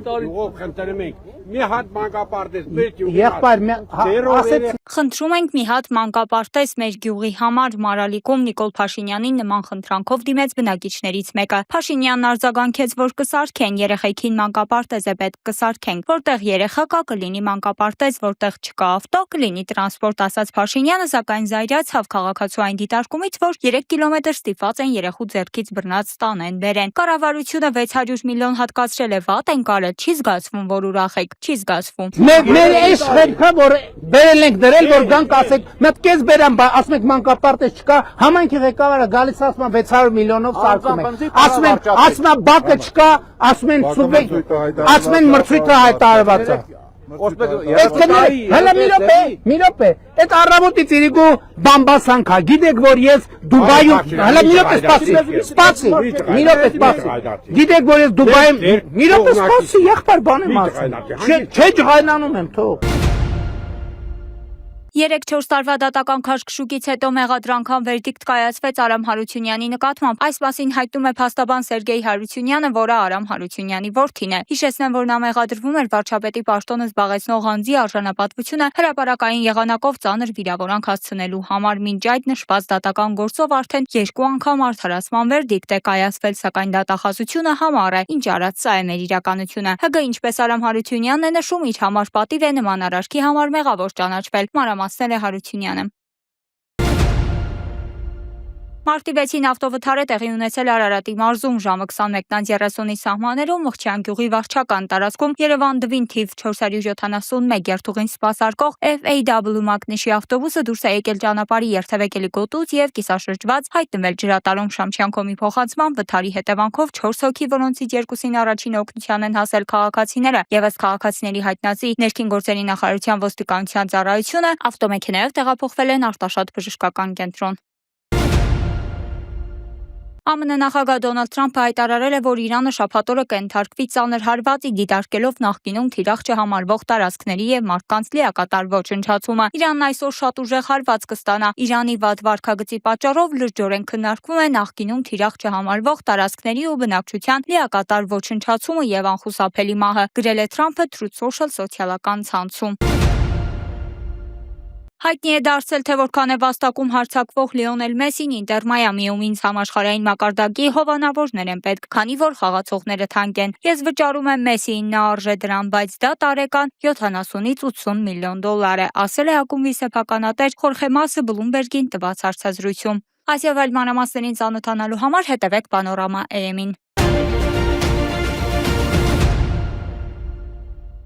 Ով խնդրում ենք մի հատ մանկապարտեզ Խնդրում ենք մի հատ մանկապարտեզ մեր գյուղի համար Մարալիկում Նիկոլ Փաշինյանին նման խնդրանքով դիմեց բնակիչներից մեկը։ Փաշինյանն արձագանքեց, որ կսարքեն, երեխեքին մանկապարտեզ է պետք կսարքենք, որտեղ երեխա կա կլինի մանկապարտեզ, որտեղ չկա ավտո կլինի տրանսպորտ, ասաց Փաշինյանը, սակայն զայրացավ քաղաքացու այն դիտարկումից, որ 3 կիլոմետր ստիպված են երեխու ձեռքից բռնած տանեն բերեն։ Կառավարությունը 600 միլիոն հատկացրել է, վատ են կարել, չի զգացվում, որ ուրախ եք, չի զգացվում։ Մեր այս խելքը, որ բերել ենք դրել, որ գանք ասեք, մտքես բերան, ասում եք մանկապարտեզ չկա, համայնքի ղեկավարը գալիս ասում է 600 միլիոնով սարքում ենք։ Ասում է բակը չկա, ասում են մրցույթը հայտարարված է։ Հələ մի րոպե, այդ առավոտից իրիկու բամբասանք է, գիտեք, որ ես Դուբայում, հələ մի րոպե սպասի, գիտեք, որ ես Դուբայում, մի րոպե սպասի, եղբայր բան եմ ասում, չէ ջղայնանում եմ, թող։ 3-4 տարվա դատական քաշքշուկից հետո մեղադրանքան վերդիկտ կայացվեց Արամ Հարությունյանի նկատմամբ։ Այս մասին հայտնում է փաստաբան Սերգեյ Հարությունյանը, որը Արամ Հարությունյանի որդին է։ Հիշեցնեմ, որ նա մեղադրվում էր վարչապետի պաշտոնը զբաղեցնող անձի արժանապատվությունը հրապարակային եղանակով ծանր վիրավորանք հասցնելու համար։ Մինչ այդ նշված դատական գործով արդեն 2 անգամ արդարացման վերդիկտ է կայացվել, սակայն դատախազությունը համառ է։ Ինչ արած, սա է մեր իրականությունը։ ՀԳ ինչպես Արամ Հարությունյանն է նշում, իր համար պատիվ է նման արարքի համար մեղավոր ճանաչվել։ Մանրամասնել է Հարությունյանը։ Մարտի 6-ին ավտովթար է տեղի ունեցել Արարատի մարզում ժամը 21:30-ի սահմաններում Մղջյան գյուղի վարչական տարածքում Երևան-Դվին թիվ 471 երթուղին սպասարկող FAW մակնիշի ավտոբուսը դուրս է եկել ճանապարհի երթևեկելի գոտուց եւ կիսաշրջված հայտնվել ջրատարում Շամչյանքոմի փոխանցման վթարի հետևանքով 4 հոգի, որոնցից 2-ին առաջին օգնության են հասել քաղաքացիները եւ ըստ քաղաքացիների հայտնածի ներքին գործերի նախարարության ոստիկանության ծառայությունը ավտոմեքենայով տեղափոխվել են Արտաշատ բժշկական կենտրոն։ ԱՄՆ նախագահ Դոնալդ Թրամփը հայտարարել է, որ Իրանը շաբաթ օրը կենթարկվի ծանր հարվածի, դիտարկելով նախկինում թիրախ չհամարվող տարածքների եւ մարդկանց լիակատար ոչնչացումը։ Իրանն այսօր շատ ուժեղ հարված կստանա։ Իրանի վատ վարքագծի պատճառով լրջորեն քննարկվում է նախկինում թիրախ չհամարվող տարածքների ու բնակչության լիակատար ոչնչացումը եւ անխուսափելի մահը, գրել է Թրամփը Truth Social սոցիալական ցանցում։ Հայտնի է դարձել, թե որքան է վաստակում հարձակվող Լիոնել Մեսին Ինտեր Մայամիում ինձ համաշխարհային մակարդակի հովանավորներ են պետք, քանի որ խաղացողները թանկ են։ Ես վճարում եմ Մեսիին, նա արժե դրան, բայց դա տարեկան 70-ից 80 միլիոն դոլար է, ասել է ակումբի սեփականատեր Խորխե Մասը Բլումբերգին տված հարցազրույցում։ Այս եւ այլ մանրամասներին ծանոթանալու համար հետևեք Պանորամա AM-ին։